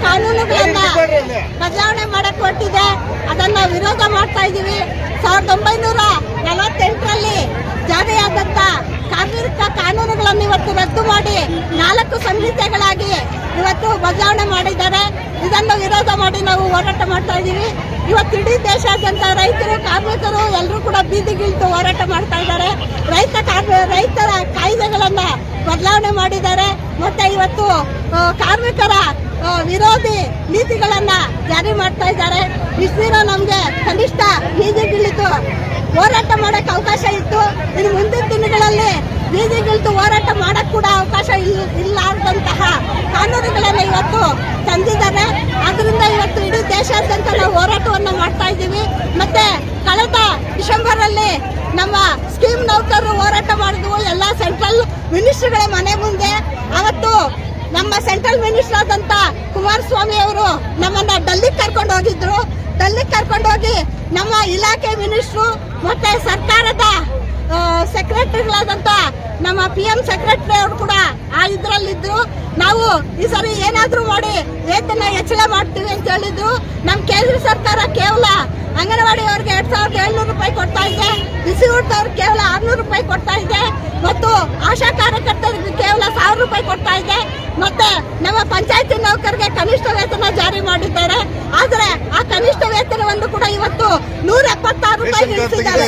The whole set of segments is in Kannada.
ಕಾನೂನುಗಳನ್ನ ಬದಲಾವಣೆ ಮಾಡಕ್ ಹೊರಟಿದೆ. ಅದನ್ನ ವಿರೋಧ ಮಾಡ್ತಾ ಇದೀವಿ. 1948ರಲ್ಲಿ ಜಾರಿಯಾದಂತ ಕಾರ್ಮಿಕ ಕಾನೂನುಗಳನ್ನು ಇವತ್ತು ರದ್ದು ಮಾಡಿ 4 ಸಂಹಿತೆಗಳಾಗಿ ಇವತ್ತು ಬದಲಾವಣೆ ಮಾಡಿದ್ದಾರೆ. ಇದನ್ನು ವಿರೋಧ ಮಾಡಿ ನಾವು ಹೋರಾಟ ಮಾಡ್ತಾ ಇದ್ದೀವಿ. ಇವತ್ತು ಇಡೀ ದೇಶಾದ್ಯಂತ ರೈತರು, ಕಾರ್ಮಿಕರು ಎಲ್ಲರೂ ಕೂಡ ಬೀದಿಗಿಳಿದು ಹೋರಾಟ ಮಾಡ್ತಾ ಇದ್ದಾರೆ. ರೈತರ ಕಾಯ್ದೆಗಳನ್ನ ಬದಲಾವಣೆ ಮಾಡಿದ್ದಾರೆ. ಮತ್ತೆ ಇವತ್ತು ಕಾರ್ಮಿಕರ ವಿರೋಧಿ ನೀತಿಗಳನ್ನ ಜಾರಿ ಮಾಡ್ತಾ ಇದ್ದಾರೆ. ಇಷ್ಟು ದಿನ ನಮ್ಗೆ ಕನಿಷ್ಠ ಬೀದಿಗಿಳಿದು ಹೋರಾಟ ಮಾಡಕ್ ಅವಕಾಶ ಇತ್ತು. ಇನ್ನು ಮುಂದಿನ ದಿನಗಳಲ್ಲಿ ಬೀದಿಗಿಳಿದು ಹೋರಾಟ ಮಾಡಕ್ ಕೂಡ ಅವಕಾಶ ಇಲ್ಲಾರ್ದಂತಹ ಕಾನೂನುಗಳನ್ನ ಇವತ್ತು ತಂದಿದ್ದಾರೆ. ಅದರಿಂದ ಇವತ್ತು ಇಡೀ ದೇಶಾದ್ಯಂತ ನಾವು ಹೋರಾಟವನ್ನು ಮಾಡ್ತಾ ಇದ್ದೀವಿ. ಮತ್ತೆ ಕಳೆದ ಡಿಸೆಂಬರ್ ಅಲ್ಲಿ ನಮ್ಮ ಸ್ಕೀಮ್ ನೌಕರರು ಹೋರಾಟ ಮಾಡಿದ್ವು ಎಲ್ಲ ಸೆಂಟ್ರಲ್ ಮಿನಿಸ್ಟರ್ಗಳ ಮನೆ ಮುಂದೆ. ಅವತ್ತು ನಮ್ಮ ಸೆಂಟ್ರಲ್ ಮಿನಿಸ್ಟರ್ ಆದಂತ ಕುಮಾರಸ್ವಾಮಿ ಅವರು ನಮ್ಮನ್ನ ಡೆಲ್ಲಿಗೆ ಕರ್ಕೊಂಡು ಹೋಗಿದ್ರು. ಡೆಲ್ಲಿಗೆ ಕರ್ಕೊಂಡು ಹೋಗಿ ನಮ್ಮ ಇಲಾಖೆ ಮಿನಿಸ್ಟ್ರು ಮತ್ತೆ ಸರ್ಕಾರದ ಸೆಕ್ರೆಟರಿಗಳಾದಂತ ನಮ್ಮ PM ಸೆಕ್ರೆಟರಿ ಅವರು ಕೂಡ ಆ ಇದ್ರಲ್ಲಿದ್ರು. ನಾವು ಈ ಸರಿ ಏನಾದ್ರೂ ಮಾಡಿ ವೇತನ ಹೆಚ್ಚಳ ಮಾಡ್ತೀವಿ ಅಂತ ಹೇಳಿದ್ರು. ನಮ್ಮ ಕೇಂದ್ರ ಸರ್ಕಾರ ಕೇವಲ ಅಂಗನವಾಡಿ ಅವ್ರಿಗೆ 2700 ರೂಪಾಯಿ ಕೊಡ್ತಾ ಇದೆ, ಬಿಸಿ ಊಟದವ್ರಿಗೆ ಕೇವಲ 600 ರೂಪಾಯಿ ಕೊಡ್ತಾ ಇದೆ, ಮತ್ತು ಆಶಾ ಕಾರ್ಯಕರ್ತರಿಗೆ ಕೇವಲ 1000 ರೂಪಾಯಿ ಕೊಡ್ತಾ ಇದೆ. ಮತ್ತೆ ನಮ್ಮ ಪಂಚಾಯತಿ ನೌಕರರಿಗೆ ಕನಿಷ್ಠ ವೇತನ ಜಾರಿ ಮಾಡಿದ್ದಾರೆ. ಆದ್ರೆ ಆ ಕನಿಷ್ಠ ವೇತನವನ್ನು ಕೂಡ ಇವತ್ತು 176 ರೂಪಾಯಿ ಇಳಿಸಿದ್ದಾರೆ.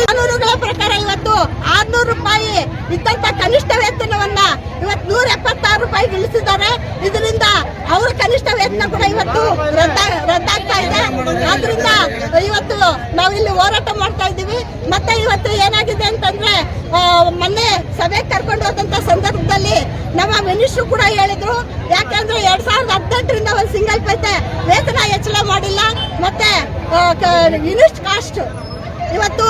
ಕಾನೂನುಗಳ ಪ್ರಕಾರ ಇವತ್ತು 600 ರೂಪಾಯಿ ಇದ್ದಂತ ಕನಿಷ್ಠ ವೇತನವನ್ನ ಇವತ್ತು 176 ರೂಪಾಯಿ ಇಳಿಸಿದ್ದಾರೆ. ಇದರಿಂದ ಅವರ ಕನಿಷ್ಠ ವೇತನ ಕೂಡ ಇವತ್ತು ರದ್ದಾಗ್ತಾ ಇದೆ. ಆದ್ರಿಂದ ಇವತ್ತು ನಾವು ಇಲ್ಲಿ ಹೋರಾಟ ಮಾಡ್ತಾ ಇದ್ದೀವಿ. ಮತ್ತೆ ಇವತ್ತು ಏನಾಗಿದೆ ಅಂತಂದ್ರೆ ಮೊನ್ನೆ ಸಭೆ ಕರ್ಕೊಂಡು ಹೋದಂತ ಸಂದರ್ಭದಲ್ಲಿ ನಮ್ಮ ಮಿನಿಸ್ಟ್ರು ಕೂಡ ಹೇಳಿದ್ರು, ಯಾಕಂದ್ರೆ 2018ರಿಂದ ಒಂದು ಸಿಂಗಲ್ ಪೈಸೆ ವೇತನ ಹೆಚ್ಚಳ ಮಾಡಿಲ್ಲ. ಮತ್ತೆ ಯೂನಿಟ್ ಕಾಸ್ಟ್ ಇವತ್ತು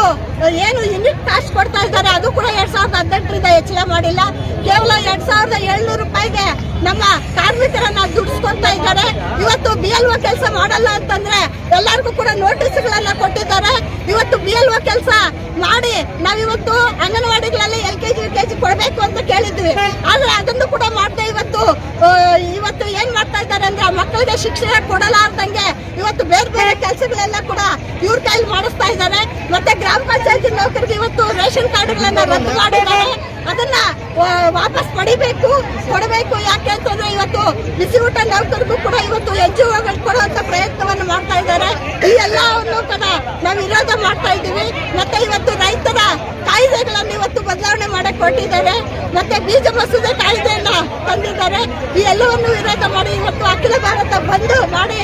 ಏನು ಯೂನಿಟ್ ಕಾಸ್ಟ್ ಕೊಡ್ತಾ ಇದ್ದಾರೆ ಅದು ಕೂಡ 2018ರಿಂದ ಹೆಚ್ಚಳ ಮಾಡಿಲ್ಲ. ಕೇವಲ 2700 ರೂಪಾಯಿಗೆ ನಮ್ಮ ಕಾರ್ಮಿಕರನ್ನ ದುಡಿಸ್ಕೊಳ್ತಾ ಇದ್ದಾರೆ. ಇವತ್ತು BLO ಕೆಲಸ ಮಾಡಲ್ಲ ಅಂತಂದ್ರೆ ಎಲ್ಲರಿಗೂ ಕೂಡ ನೋಟಿಸ್ಗಳನ್ನ ಕೊಟ್ಟಿದ್ದಾರೆ. ಇವತ್ತು BLO ಕೆಲಸ ಮಾಡಿ ನಾವಿವತ್ತು ಅಂಗನವಾಡಿಗಳಲ್ಲಿ LKG UKG ಕೊಡಬೇಕು ಅಂತ ಕೇಳಿದ್ವಿ. ಆದ್ರೆ ಅದನ್ನು ಕೂಡ ಮಾಡದೆ ಇವತ್ತು ಏನ್ ಮಾಡ್ತಾ ಇದ್ದಾರೆ ಅಂದ್ರೆ ಮಕ್ಕಳಿಗೆ ಶಿಕ್ಷಣ ಕೊಡಲಾರ್ದಂಗೆ ಇವತ್ತು ಬೇರೆ ಬೇರೆ ಕೆಲಸಗಳೆಲ್ಲ ಕೂಡ ಇವ್ರ ಕೈಲಿ ಮಾಡಿಸ್ತಾ ಇದ್ದಾರೆ. ಮತ್ತೆ ಗ್ರಾಮ ಪಂಚಾಯತಿ ನೌಕರಿಗೆ ಇವತ್ತು ರೇಷನ್ ಕಾರ್ಡ್ಗಳನ್ನ ರದ್ದು ಮಾಡಿದ್ದಾರೆ. ಅದನ್ನ ವಾಪಸ್ ಕೊಡಬೇಕು. ಯಾಕೆ ಅಂತಂದ್ರೆ ಇವತ್ತು ಬಿಸಿ ಊಟ ನೌಕರಿಗೂ ಕೂಡ ಇವತ್ತು NGOಗಳು ಕೊಡುವಂತ ಪ್ರಯತ್ನವನ್ನು ಮಾಡ್ತಾ ಇದ್ದಾರೆ. ಈ ಎಲ್ಲವನ್ನು ಕೂಡ ನಾವು ವಿರೋಧ ಮಾಡ್ತಾ ಇದ್ದೀವಿ. ಮತ್ತೆ ಇವತ್ತು ರೈತರ ಕಾಯ್ದೆಗಳನ್ನು ಇವತ್ತು ಬದಲಾವಣೆ ಮಾಡಕ್ ಹೊರಟಿದ್ದಾರೆ. ಮತ್ತೆ ಬೀಜ ಮಸೂದೆ ಕಾಯ್ದೆಯನ್ನ ತಂದಿದ್ದಾರೆ. ಈ ಎಲ್ಲವನ್ನು ವಿರೋಧ ಮಾಡಿ ಇವತ್ತು ಅಖಿಲ ಭಾರತ ಬಂದ್ ಮಾಡಿ